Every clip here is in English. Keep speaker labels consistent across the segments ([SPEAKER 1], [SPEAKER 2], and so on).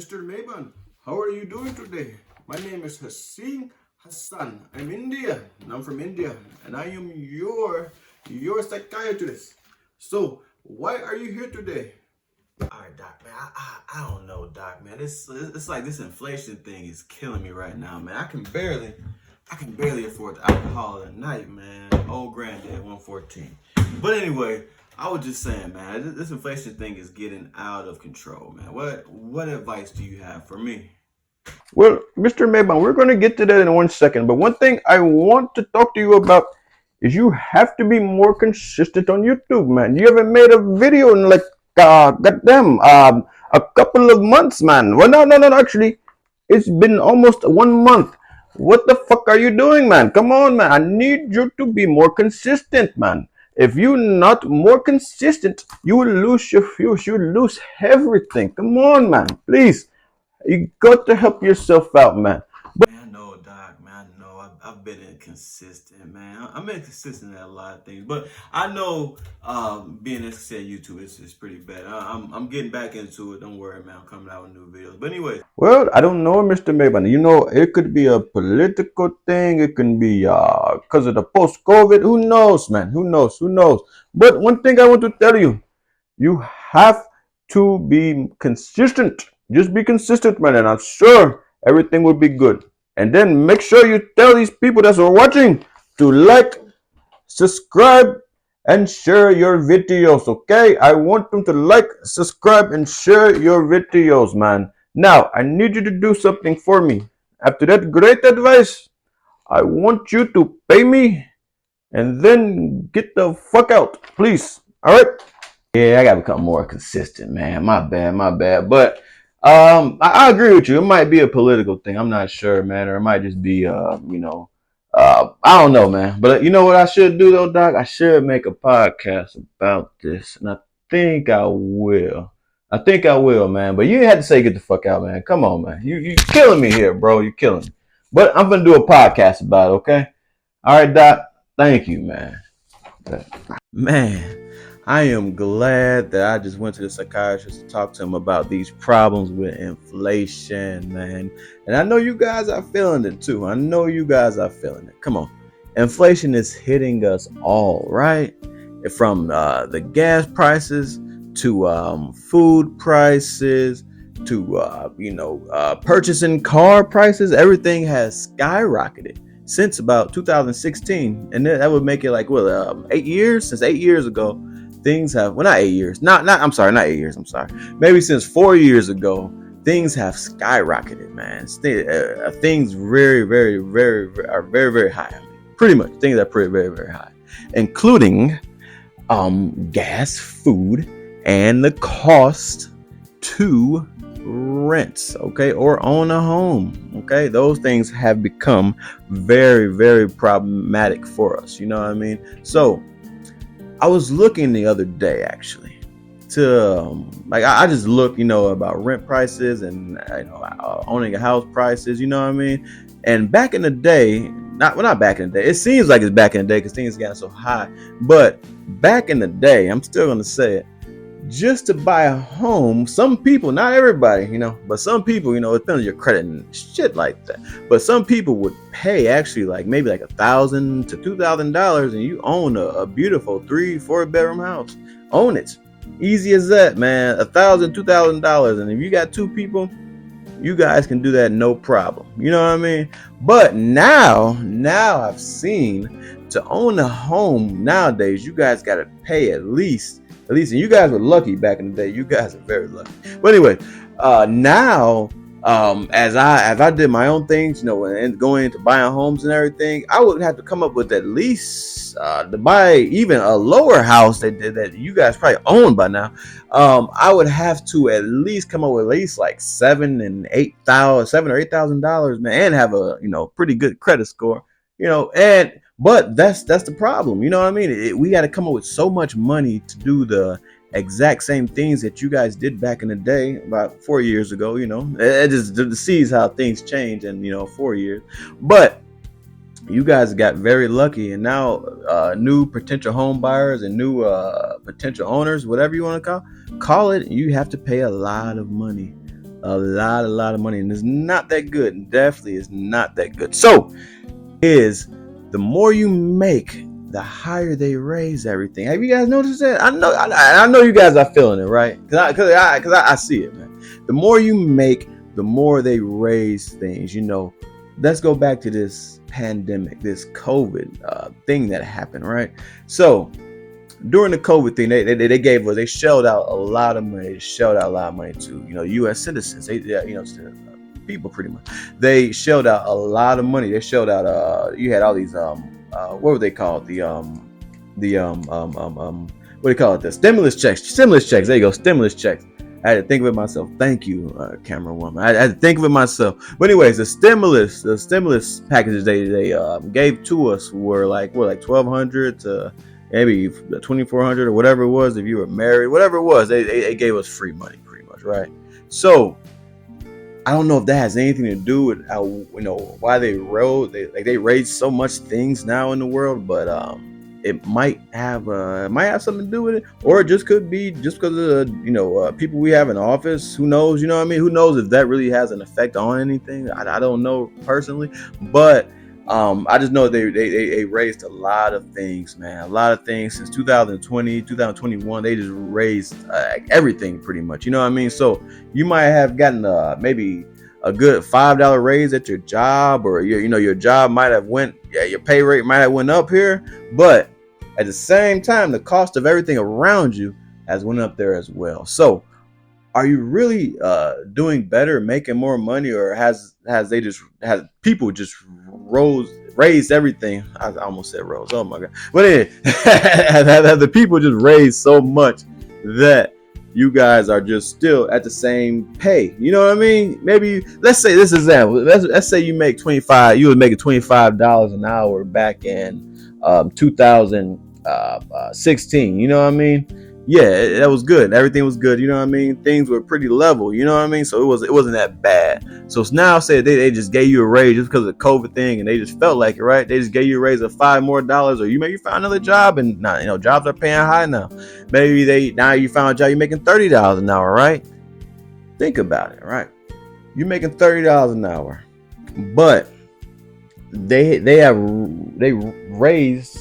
[SPEAKER 1] Mr. Mayban, how are you doing today? My name is Hassan. I'm India, and I'm from India, and I am your psychiatrist. So, why are you here today?
[SPEAKER 2] All right, Doc, man. I don't know, Doc, man. It's like this inflation thing is killing me right now, man. I can barely afford the alcohol at night, man. Old granddad, 114. But anyway, I was just saying, man, this inflation thing is getting out of control, man. What advice do you have for me?
[SPEAKER 1] Well, Mr. Mayban, we're going to get to that in 1 second, but one thing I want to talk to you about is you have to be more consistent on YouTube, man. You haven't made a video in like, goddamn, a couple of months, man. Well, no, actually, it's been almost 1 month. What the fuck are you doing, man? Come on, man. I need you to be more consistent, man. If you're not more consistent, you will lose your fuse. You will lose everything. Come on, man. Please. You got to help yourself out, man.
[SPEAKER 2] Man, I know, Doc, man. I know. I've been inconsistent, man. I'm inconsistent at a lot of things, but I know being inconsistent at YouTube is pretty bad. I'm getting back into it. Don't worry, man. I'm coming out with new videos. But anyways,
[SPEAKER 1] Well, I don't know, Mr. Mayban. You know, it could be a political thing. It can be because of the post-COVID. Who knows, man? Who knows? Who knows? But one thing I want to tell you, you have to be consistent. Just be consistent, man, and I'm sure everything will be good. And then make sure you tell these people that are watching to like, subscribe, and share your videos, okay? I want them to like, subscribe, and share your videos, man. Now, I need you to do something for me. After that great advice, I want you to pay me and then get the fuck out, please. All right? Yeah, I gotta become more consistent, man. My bad. But I agree with you. It might be a political thing. I'm not sure, man, or it might just be I don't know, man. But you know what I should do though, Doc? I should make a podcast about this, and I think I will. I think I will, man. But you had to say get the fuck out, man. Come on, man. You killing me here, bro. You killing me. But I'm gonna do a podcast about it, okay? All right, Doc. Thank you, man.
[SPEAKER 2] man, I am glad that I just went to the psychiatrist to talk to him about these problems with inflation, man. And I know you guys are feeling it too. I know you guys are feeling it. Come on. Inflation is hitting us all, right? From the gas prices to food prices to purchasing car prices. Everything has skyrocketed since about 2016, and that would make it like 8 years. Since 8 years ago, things have not 8 years. I'm sorry, not 8 years. I'm sorry. Maybe since 4 years ago, things have skyrocketed, man. Things are very high. I mean, pretty much things are pretty very high, including gas, food, and the cost to rent, okay, or own a home, okay. Those things have become very problematic for us, you know what I mean? So I was looking the other day actually to I just look, about rent prices and owning a house prices, you know what I mean? And back in the day, not back in the day, it seems like it's back in the day because things got so high, but back in the day, I'm still gonna say it, just to buy a home, some people, not everybody, but some people, it depends on your credit and shit like that. But some people would pay actually maybe like $1,000 to $2,000, and you own a beautiful 3-4 bedroom house. Own it, easy as that, man. $1,000, $2,000, and if you got two people, you guys can do that no problem. You know what I mean? But now I've seen to own a home nowadays, you guys got to pay at least, and you guys were lucky back in the day. You guys are very lucky. But anyway, now, as I did my own things, and going into buying homes and everything, I would have to come up with at least to buy even a lower house that you guys probably own by now. I would have to at least come up with at least like $7,000 or $8,000, man, and have a pretty good credit score, But that's the problem, you know what I mean? We got to come up with so much money to do the exact same things that you guys did back in the day about 4 years ago. It just sees how things change in 4 years. But you guys got very lucky, and now new potential home buyers and new potential owners, whatever you want to call it, you have to pay a lot of money a lot of money, and it's not that good. Definitely is not that good. So is the more you make, the higher they raise everything. Have you guys noticed that? I know you guys are feeling it, right? Cause I see it, man. The more you make, the more they raise things. Let's go back to this pandemic, this COVID thing that happened, right? So during the COVID thing, they gave us, they shelled out a lot of money. They shelled out a lot of money to U.S. citizens. To people pretty much. They shelled out a lot of money. They shelled out. You had all these what were they called? What do you call it? The stimulus checks. Stimulus checks. There you go. Stimulus checks. I had to think of it myself. Thank you, camera woman. I had to think of it myself. But anyways, the stimulus packages they gave to us were like 1,200 to maybe 2,400 or whatever it was. If you were married, whatever it was, they gave us free money pretty much, right? So I don't know if that has anything to do with how why they raised so much things now in the world, but it might have something to do with it, or it just could be just because of people we have in office. Who knows? You know what I mean? Who knows if that really has an effect on anything? I don't know personally, but I just know they raised a lot of things, man. A lot of things since 2020, 2021. They just raised everything pretty much. You know what I mean? So you might have gotten maybe a good $5 raise at your job, or your job might have your pay rate might have went up here, but at the same time, the cost of everything around you has went up there as well. So are you really doing better, making more money, or has people just raised everything? I almost said rose. Oh my god! But anyway, have the people just raised so much that you guys are just still at the same pay? You know what I mean? Maybe let's say this example. Let's say you make 25. You was making $25 an hour back in 2016. You know what I mean? Yeah, that was good. Everything was good. You know what I mean? Things were pretty level. You know what I mean? So it wasn't that bad. So now say they just gave you a raise just because of the COVID thing, and they just felt like it, right? They just gave you a raise of $5 more, or you maybe found another job, and now jobs are paying high now. Maybe now you found a job, you're making $30 an hour, right? Think about it, right? You're making $30 an hour, but they raised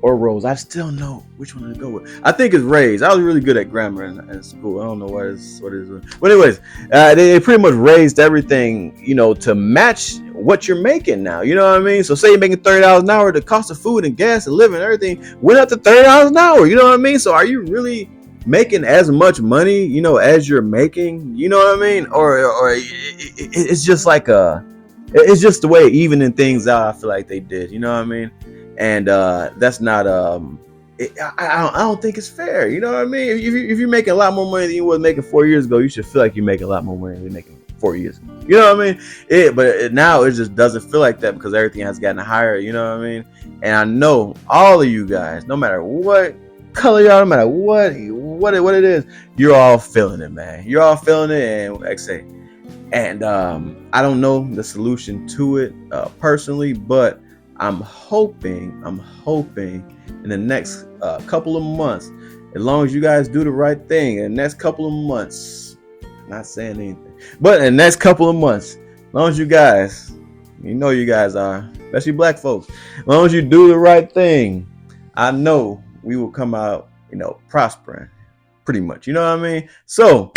[SPEAKER 2] or rose. I still know which one to go with. I think it's raised. I was really good at grammar in school. I don't know what it is. But anyways, they pretty much raised everything, to match what you're making now. You know what I mean? So say you're making $30 an hour, the cost of food and gas and living and everything went up to $30 an hour. You know what I mean? So are you really making as much money, as you're making? You know what I mean? Or it's just like it's just the way evening things out. I feel like they did. You know what I mean? And that's not I don't think it's fair. You know what I mean? If you're making a lot more money than you was making 4 years ago, you should feel like you're making a lot more money than you're making 4 years ago. You know what I mean? But now it just doesn't feel like that because everything has gotten higher. You know what I mean? And I know all of you guys, no matter what color y'all, no matter what it is, you're all feeling it, man. You're all feeling it, and like I say, and I don't know the solution to it personally, but I'm hoping in the next couple of months, as long as you guys do the right thing, in the next couple of months, not saying anything, but in the next couple of months, as long as you guys, you guys are, especially black folks, as long as you do the right thing, I know we will come out, prospering, pretty much. You know what I mean? So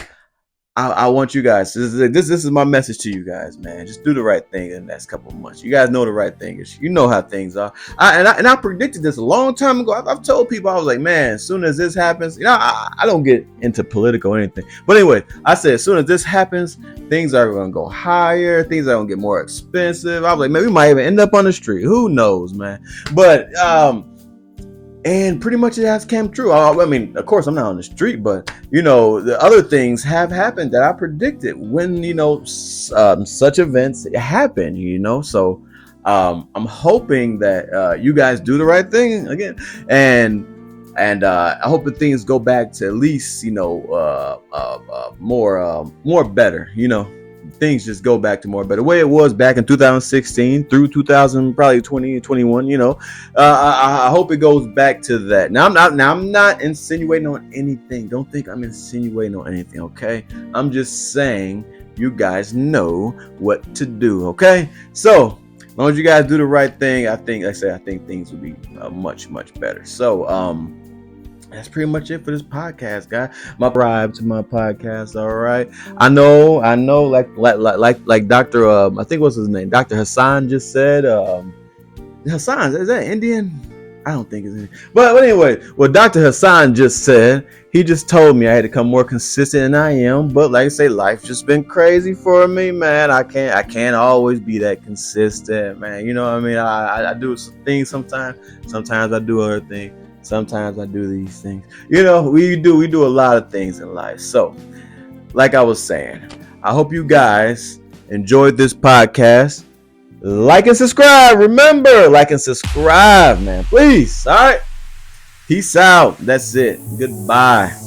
[SPEAKER 2] I want you guys. This is my message to you guys, man. Just do the right thing in the next couple of months. You guys know the right thing is. You know how things are. I predicted this a long time ago. I've told people, I was like, man, as soon as this happens, I don't get into political or anything. But anyway, I said as soon as this happens, things are going to go higher. Things are going to get more expensive. I was like, man, we might even end up on the street. Who knows, man? But and pretty much it has come true. I mean, of course, I'm not on the street, but the other things have happened that I predicted when such events happen. So I'm hoping that you guys do the right thing again, and I hope that things go back to at least more better. Things just go back to more better way it was back in 2016 through 2000, probably 2021. I hope it goes back to that. Now I'm not insinuating on anything. Don't think I'm insinuating on anything. Okay, I'm just saying you guys know what to do. Okay, so as long as you guys do the right thing, I think, like I say, I think things will be much better. So that's pretty much it for this podcast, guy. My subscribe to my podcast. All right. I know. Like Doctor. I think what's his name, Doctor Hassan just said. Hassan, is that Indian? I don't think it's Indian. But anyway, what Dr. Hassan just said, he just told me I had to come more consistent than I am. But like I say, life's just been crazy for me, man. I can't always be that consistent, man. You know what I mean? I do some things sometimes. Sometimes I do other things. Sometimes I do these things. You know, we do a lot of things in life. So, like I was saying, I hope you guys enjoyed this podcast. Like and subscribe. Remember, like and subscribe, man. Please. All right. Peace out. That's it. Goodbye.